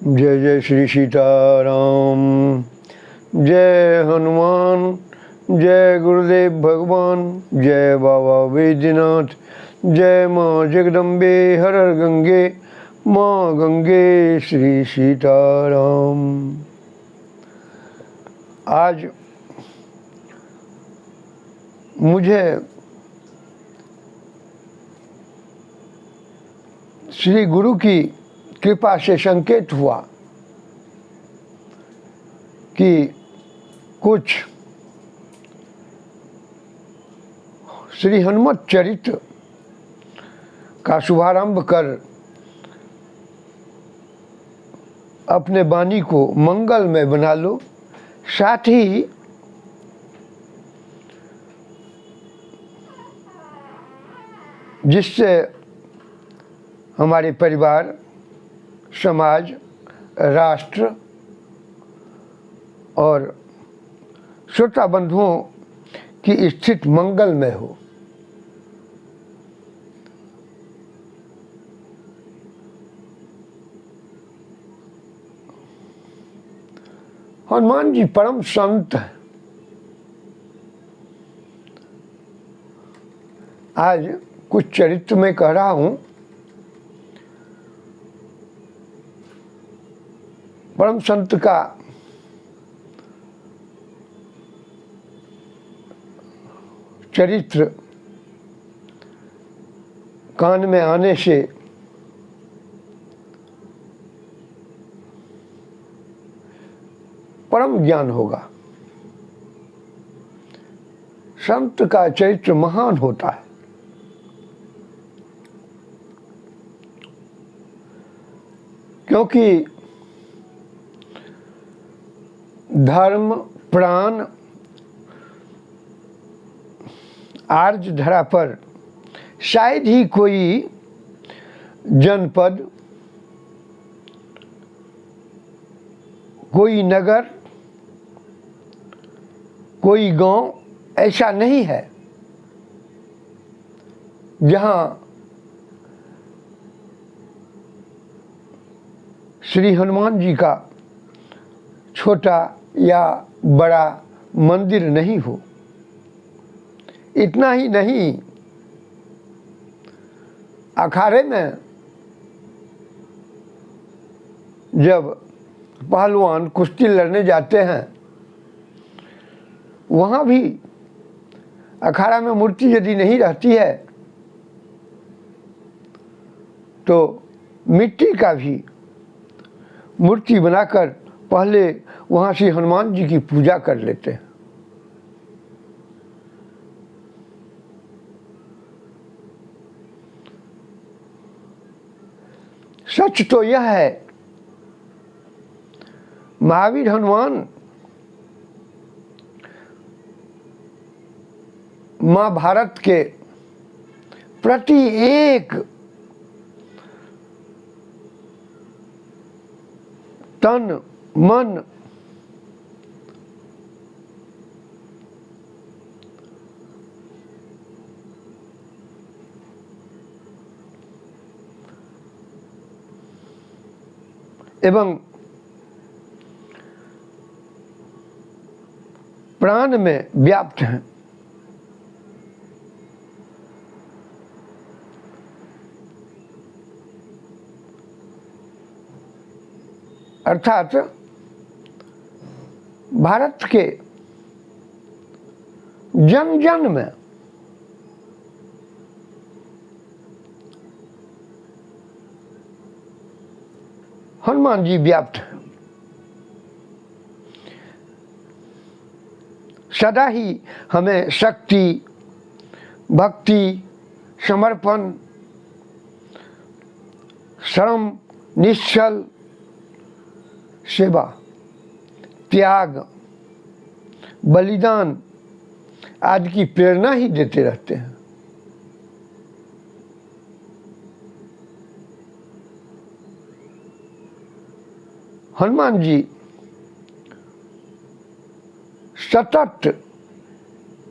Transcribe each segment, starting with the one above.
जय जय श्री सीताराम। जय हनुमान। जय गुरुदेव भगवान। जय बाबा वैद्यनाथ। जय माँ जगदम्बे हर हर गंगे माँ गंगे श्री सीताराम। आज मुझे श्री गुरु की कृपा से संकेत हुआ कि कुछ श्री हनुमत चरित्र का शुभारंभ कर अपने वाणी को मंगलमय बना लो, साथ ही जिससे हमारे परिवार, समाज, राष्ट्र और श्रोता बंधुओं की स्थिति मंगलमय हो। हनुमान जी परम संत हैं। आज कुछ चरित्र में कह रहा हूं। परम संत का चरित्र कान में आने से परम ज्ञान होगा। संत का चरित्र महान होता है। क्योंकि धर्म प्राण आर्ज धरा पर शायद ही कोई जनपद, कोई नगर, कोई गांव ऐसा नहीं है जहां श्री हनुमान जी का छोटा या बड़ा मंदिर नहीं हो। इतना ही नहीं, अखाड़े में जब पहलवान कुश्ती लड़ने जाते हैं, वहाँ भी अखाड़ा में मूर्ति यदि नहीं रहती है तो मिट्टी का भी मूर्ति बनाकर पहले वहाँ से हनुमान जी की पूजा कर लेते हैं। सच तो यह है, महावीर हनुमान महाभारत के प्रति एक तन मन एवं प्राण में व्याप्त हैं। अर्थात भारत के जन जन में हनुमान जी व्याप्त हैं। सदा ही हमें शक्ति, भक्ति, समर्पण, श्रम, निश्चल सेवा, त्याग, बलिदान आदि की प्रेरणा ही देते रहते हैं। हनुमान जी सतत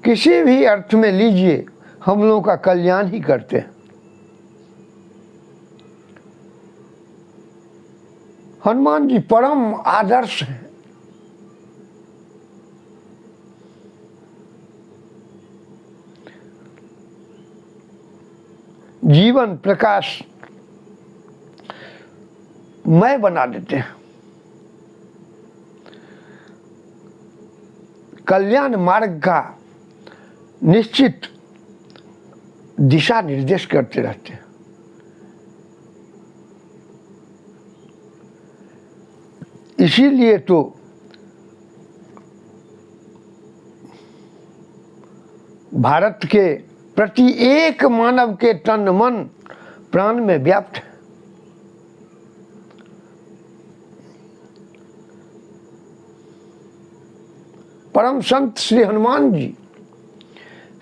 किसी भी अर्थ में लीजिए हम लोगों का कल्याण ही करते हैं। हनुमान जी परम आदर्श हैं। जीवन प्रकाश मय बना देते हैं, कल्याण मार्ग का निश्चित दिशा निर्देश करते रहते हैं। इसीलिए तो भारत के प्रति एक मानव के तन मन प्राण में व्याप्त है। परम संत श्री हनुमान जी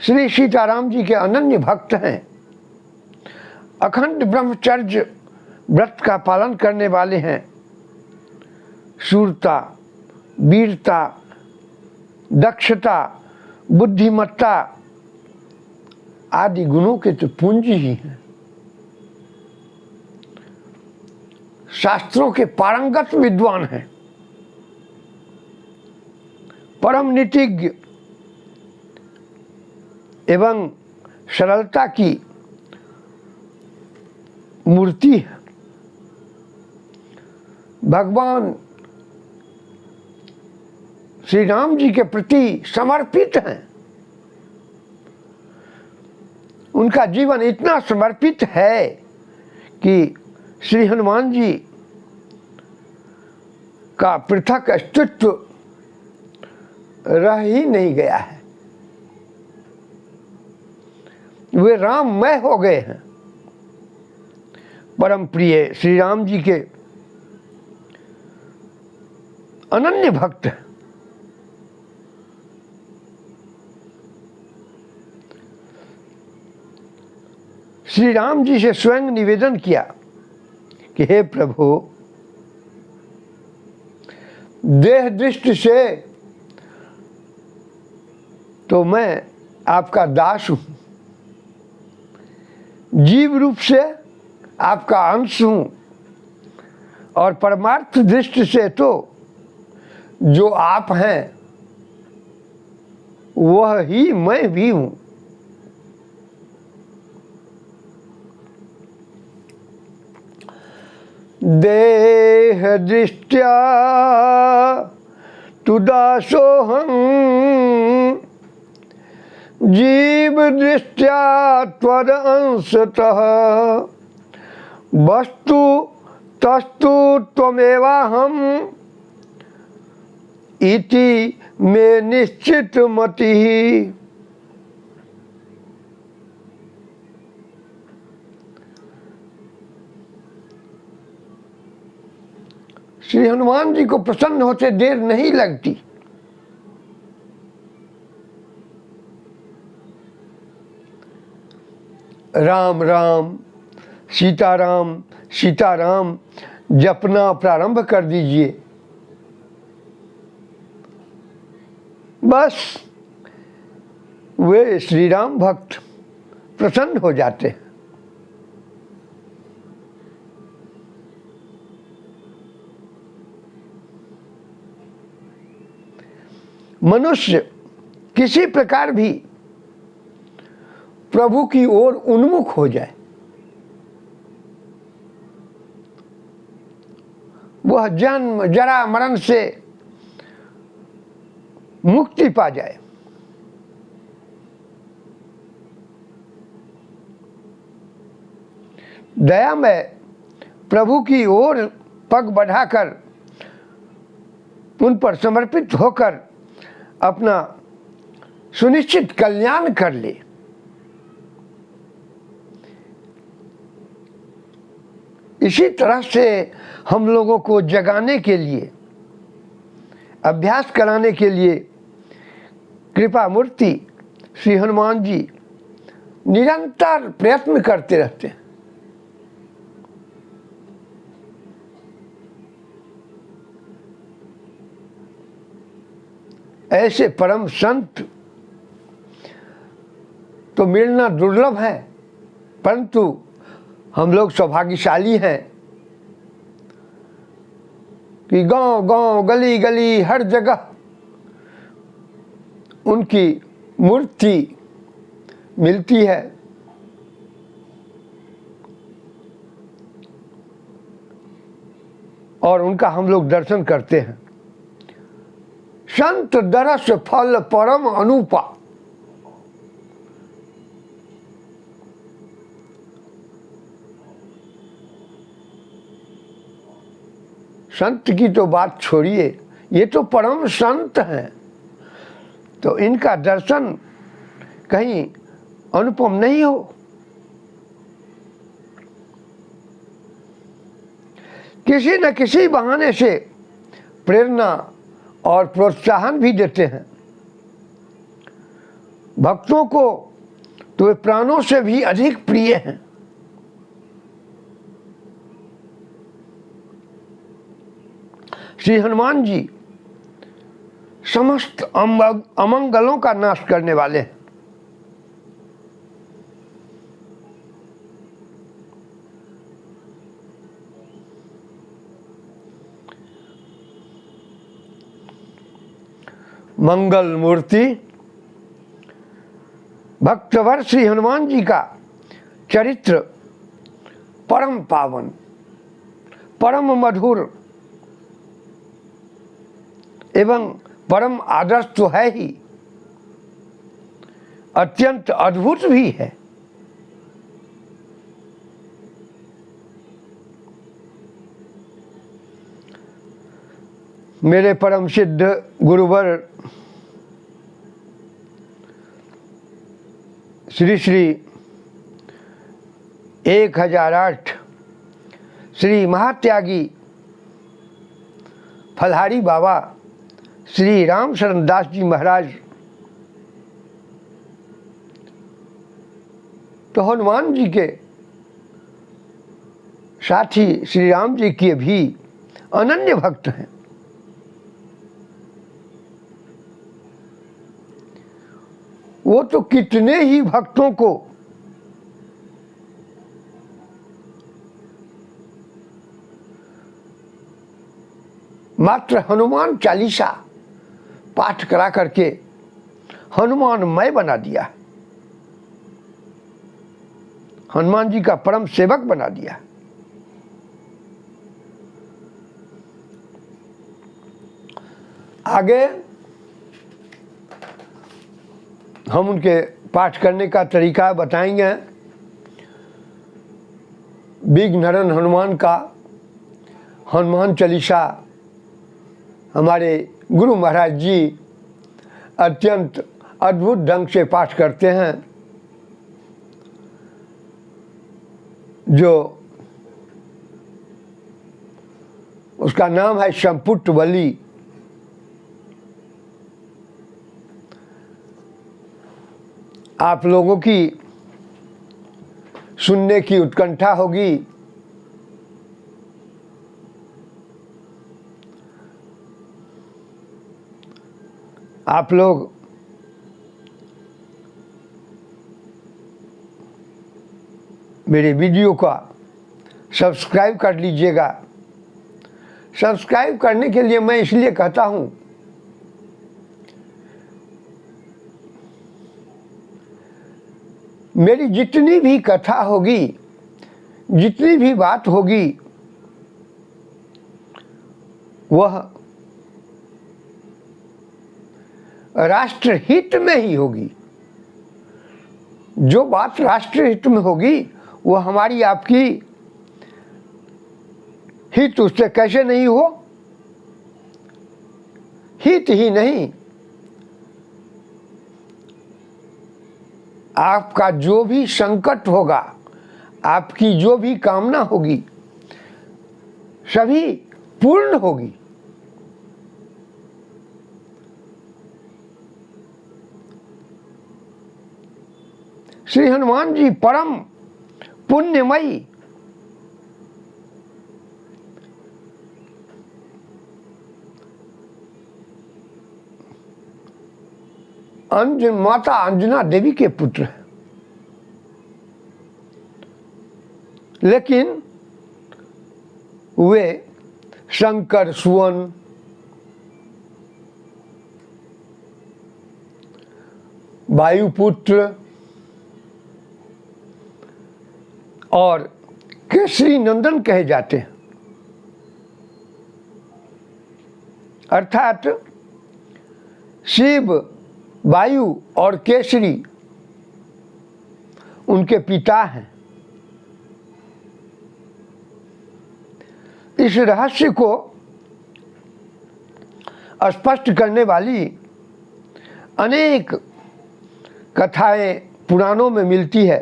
श्री सीताराम जी के अनन्य भक्त हैं। अखंड ब्रह्मचर्य व्रत का पालन करने वाले हैं। शूरता, वीरता, दक्षता, बुद्धिमत्ता आदि गुणों के तो पूंजी ही हैं। शास्त्रों के पारंगत विद्वान हैं, परम नीतिज्ञ एवं सरलता की मूर्ति है। भगवान श्री राम जी के प्रति समर्पित हैं। उनका जीवन इतना समर्पित है कि श्री हनुमान जी का पृथक अस्तित्व रह ही नहीं गया है। वे राममय हो गए हैं। परम प्रिय श्री राम जी के अनन्य भक्त हैं। श्री राम जी से स्वयं निवेदन किया कि हे प्रभु, देह दृष्टि से तो मैं आपका दास हूं, जीव रूप से आपका अंश हूं, और परमार्थ दृष्टि से तो जो आप हैं वह ही मैं भी हूं। देह दृष्ट्या तु दासोऽहं, जीव दृष्ट्या त्वद अंशतः, वस्तु तस्तु त्वमेवाहम् इति मे निश्चित मतिः। श्री हनुमान जी को प्रसन्न होते देर नहीं लगती। राम राम, सीताराम सीताराम जपना प्रारंभ कर दीजिए। बस वे श्री राम भक्त प्रसन्न हो जाते हैं। मनुष्य किसी प्रकार भी प्रभु की ओर उन्मुख हो जाए, वह जन्म जरा मरण से मुक्ति पा जाए, दयामय प्रभु की ओर पग बढ़ाकर उन पर समर्पित होकर अपना सुनिश्चित कल्याण कर ले। इसी तरह से हम लोगों को जगाने के लिए, अभ्यास कराने के लिए कृपा मूर्ति श्री हनुमान जी निरंतर प्रयत्न करते रहते हैं। ऐसे परम संत तो मिलना दुर्लभ है, परंतु हम लोग सौभाग्यशाली हैं कि गांव गांव गली गली हर जगह उनकी मूर्ति मिलती है। और उनका हम लोग दर्शन करते हैं। संत दरस फल परम अनुपा। संत की तो बात छोड़िए, ये तो परम संत हैं, तो इनका दर्शन कहीं अनुपम नहीं हो। किसी न किसी बहाने से प्रेरणा और प्रोत्साहन भी देते हैं भक्तों को, तो वे प्राणों से भी अधिक प्रिय हैं। श्री हनुमान जी समस्त अमंगलों का नाश करने वाले हैं। मंगल मूर्ति भक्तवर श्री हनुमान जी का चरित्र परम पावन, परम मधुर एवं परम आदर्श तो है ही, अत्यंत अद्भुत भी है। मेरे परम सिद्ध गुरुवर श्री श्री 1008 श्री महात्यागी फलहारी बाबा श्री राम शरण दास जी महाराज तो हनुमान जी के साथी श्री राम जी के भी अनन्य भक्त हैं। वो तो कितने ही भक्तों को मात्र हनुमान चालीसा पाठ करा करके हनुमानमय बना दिया, हनुमान जी का परम सेवक बना दिया। आगे हम उनके पाठ करने का तरीका बताएंगे। विघ्नहरण हनुमान का हनुमान चालीसा हमारे गुरु महाराज जी अत्यंत अद्भुत ढंग से पाठ करते हैं, जो उसका नाम है संपुट बलि। आप लोगों की सुनने की उत्कंठा होगी। आप लोग मेरे वीडियो का सब्सक्राइब कर लीजिएगा। सब्सक्राइब करने के लिए मैं इसलिए कहता हूँ, मेरी जितनी भी कथा होगी, जितनी भी बात होगी, वह राष्ट्रहित में ही होगी। जो बात राष्ट्रहित में होगी वो हमारी आपकी हित उससे कैसे नहीं हो। हित ही नहीं, आपका जो भी संकट होगा, आपकी जो भी कामना होगी, सभी पूर्ण होगी। श्री हनुमान जी परम पुण्यमयी, माता अंजना देवी के पुत्र हैं, लेकिन वे शंकर सुवन, वायुपुत्र और केसरी नंदन कहे जाते हैं। अर्थात शिव, वायु और केसरी उनके पिता हैं। इस रहस्य को स्पष्ट करने वाली अनेक कथाएं पुराणों में मिलती है।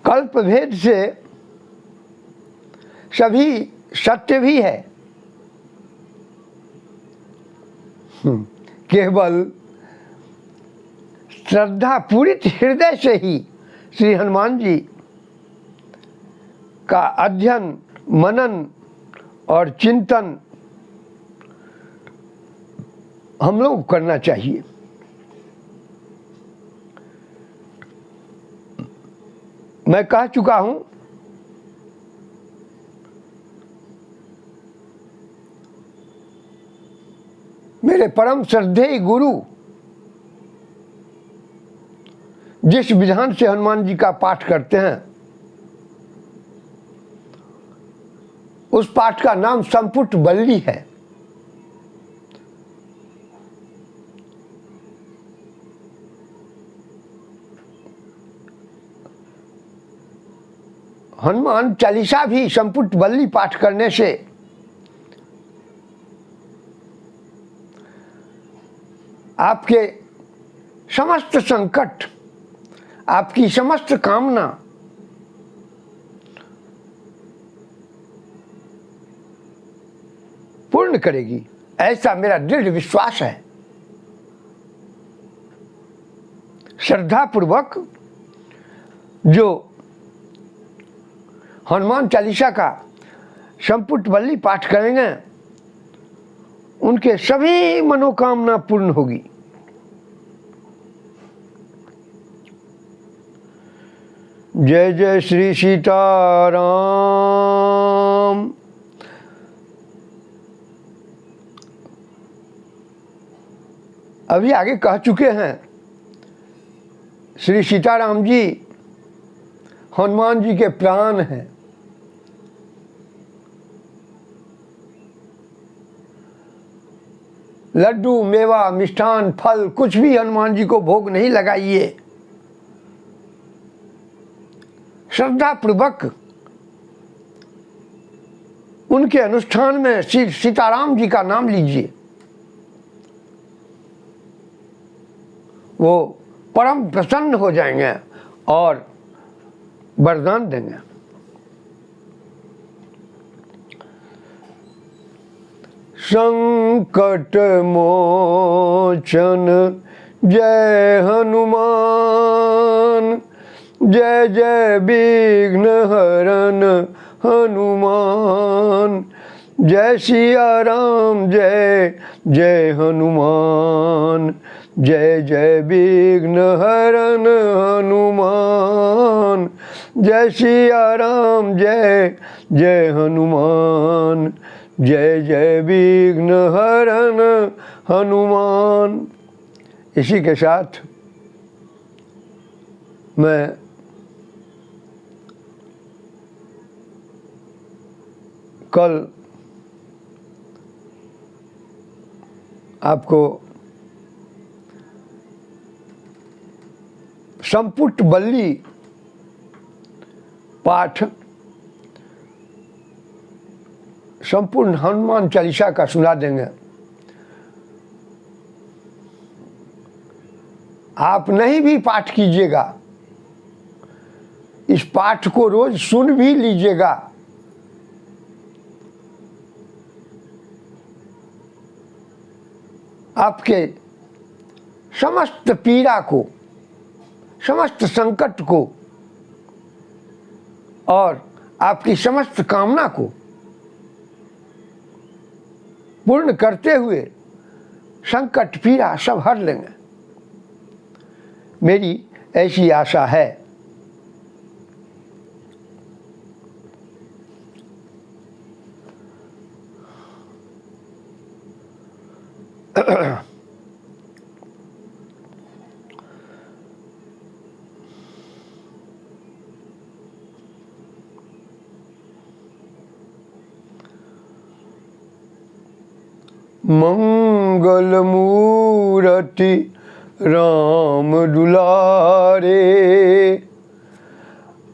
कल्प भेद से सभी सत्य भी है, केवल श्रद्धा पूरित हृदय से ही श्री हनुमान जी का अध्ययन, मनन और चिंतन हम लोग करना चाहिए। मैं कह चुका हूं, मेरे परम श्रद्धेय गुरु जिस विधान से हनुमान जी का पाठ करते हैं, उस पाठ का नाम संपुट बल्ली है। हनुमान चालीसा भी संपुट बल्ली पाठ करने से आपके समस्त संकट, आपकी समस्त कामना पूर्ण करेगी, ऐसा मेरा दृढ़ विश्वास है। श्रद्धापूर्वक जो हनुमान चालीसा का संपुट बल्ली पाठ करेंगे, उनके सभी मनोकामना पूर्ण होगी। जय जय श्री सीताराम। अभी आगे कह चुके हैं, श्री सीताराम जी हनुमान जी के प्राण हैं। लड्डू, मेवा, मिष्ठान, फल कुछ भी हनुमान जी को भोग नहीं लगाइए। श्रद्धा पूर्वक उनके अनुष्ठान में श्री सीताराम जी का नाम लीजिए, वो परम प्रसन्न हो जाएंगे और वरदान देंगे। संकट मोचन जय हनुमान, जय जय विघ्न हरन हनुमान, जय सिया राम जय जय हनुमान, जय जय विघ्न हरन हनुमान, जय सिया राम जय जय हनुमान, जय जय विघ्न हरन हनुमान। इसी के साथ मैं कल आपको संपुट बल्ली पाठ संपूर्ण हनुमान चालीसा का सुना देंगे। आप नहीं भी पाठ कीजिएगा, इस पाठ को रोज सुन भी लीजिएगा। आपके समस्त पीड़ा को, समस्त संकट को और आपकी समस्त कामना को पूर्ण करते हुए संकट पीड़ा सब हर लेंगे। मेरी ऐसी आशा है। मंगल मूर्ति राम दुलारे,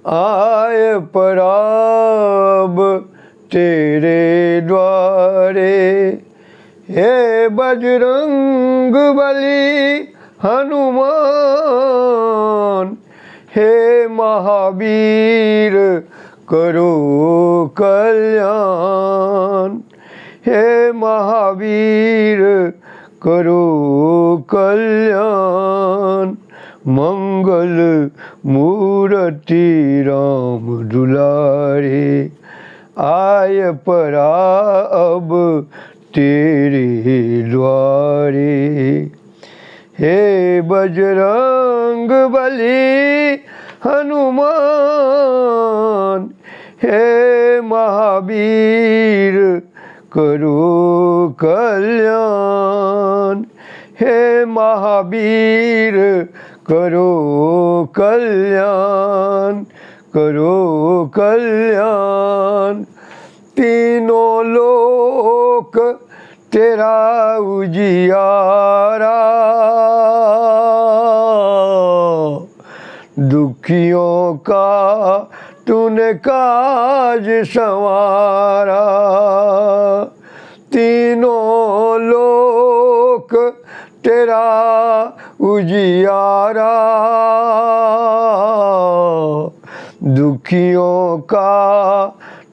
आए पराब तेरे द्वारे। हे बजरंग बली हनुमान, हे महावीर करो कल्याण। हे महावीर करो कल्याण। मंगल मूर्ति राम दुलारे, आय पराब तेरे द्वारे। हे बजरंग बली हनुमान, हे महावीर करो कल्याण। हे महावीर करो कल्याण, करो कल्याण। तीनों लोक तेरा उजियारा, दुखियों का तूने काज संवारा। तीनों लोक तेरा उजियारा, दुखियों का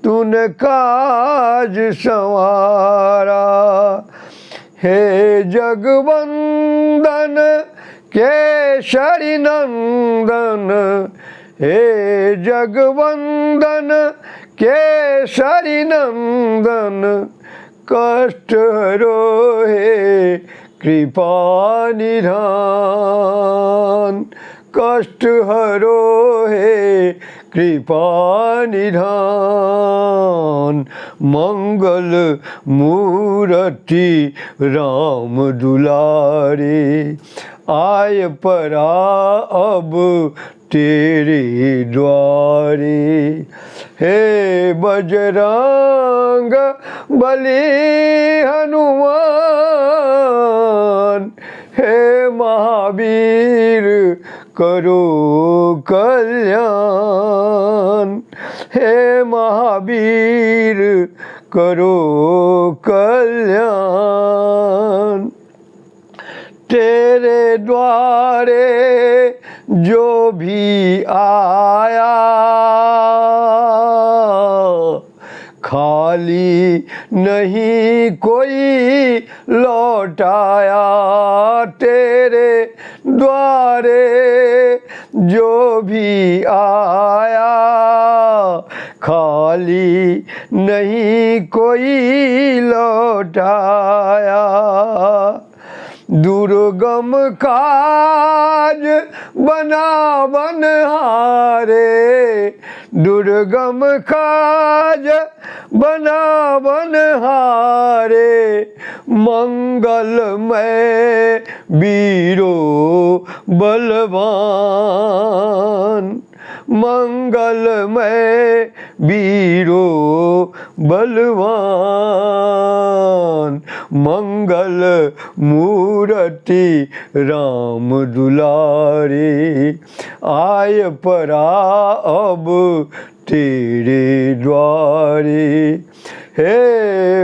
तूने काज संवारा। हे जगवंदन केसरी नंदन, हे जगवंदन केसरी नंदन। कष्ट हरो हे कृपा निधान, कष्ट हरो हे कृपा निधान। मंगल मूर्ति राम दुलारे, आय परा अब तेरे द्वारे। हे बजरंग बली हनुमान, हे महावीर करो कल्याण। हे महावीर करो कल्याण। तेरे द्वारे जो भी आया, खाली नहीं कोई लौटाया। तेरे द्वारे जो भी आया, खाली नहीं कोई लौटाया। दुर्गम काज बना बनहारे, दुर्गम काज बना बनहारे। मंगलमय वीरो बलवान, मंगलमय वीरो बलवान। मंगल मूर्ति राम दुलारे, आय परा अब तेरे द्वारे। हे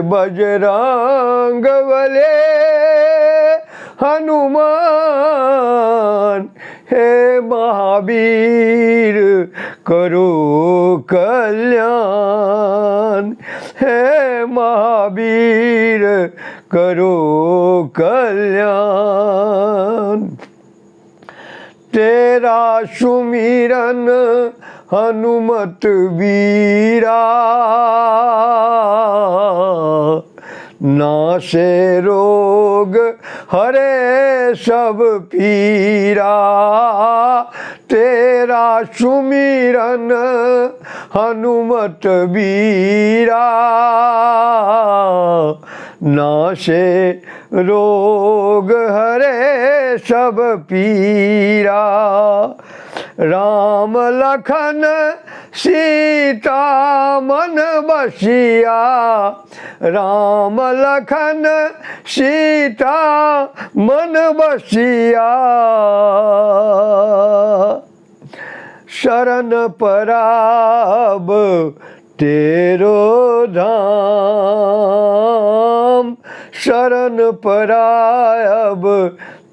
बजरंग बली हनुमान, हे महावीर करो कल्याण। हे महावीर करो कल्याण। तेरा सुमिरन हनुमत वीरा, नासे रोग हरे सब पीरा। तेरा सुमिरन हनुमत वीरा, नाशे रोग हरे सब पीरा। राम लखन सीता मन बसिया, राम लखन सीता मन बसिया। शरण पराब तेरो धाम, शरण पराब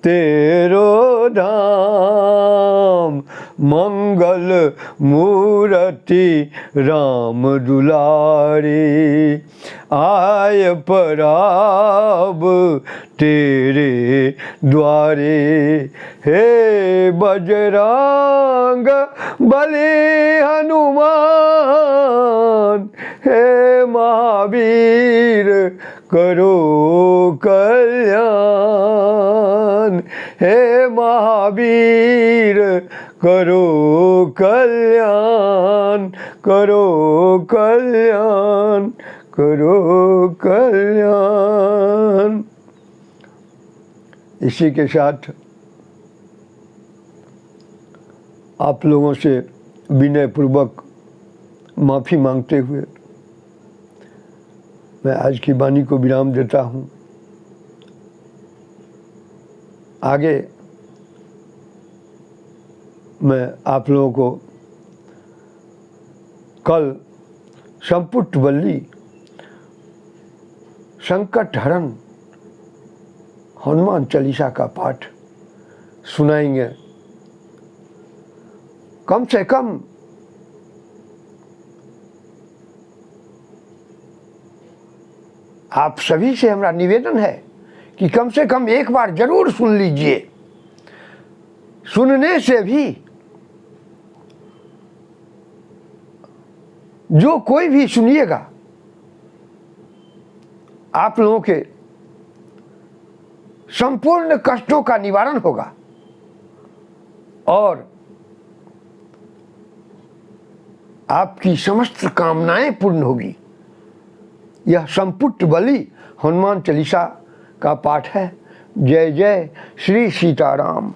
तेरो धाम। मंगल मूर्ति राम दुलारी, आय पराब तेरे द्वारे। हे बजरंग बली हनुमान, हे महावीर करो कल्याण। हे महावीर करो कल्याण, करो कल्याण, करो कल्याण। इसी के साथ आप लोगों से विनय पूर्वक माफ़ी मांगते हुए मैं आज की वाणी को विराम देता हूँ। आगे मैं आप लोगों को कल संपुट वल्ली संकट हरण हनुमान चालीसा का पाठ सुनाएंगे। कम से कम आप सभी से हमारा निवेदन है कि कम से कम एक बार जरूर सुन लीजिए। सुनने से भी जो कोई भी सुनिएगा आप लोगों के संपूर्ण कष्टों का निवारण होगा और आपकी समस्त कामनाएं पूर्ण होगी। यह संपुट वल्ली हनुमान चालीसा का पाठ है। जय जय श्री सीताराम।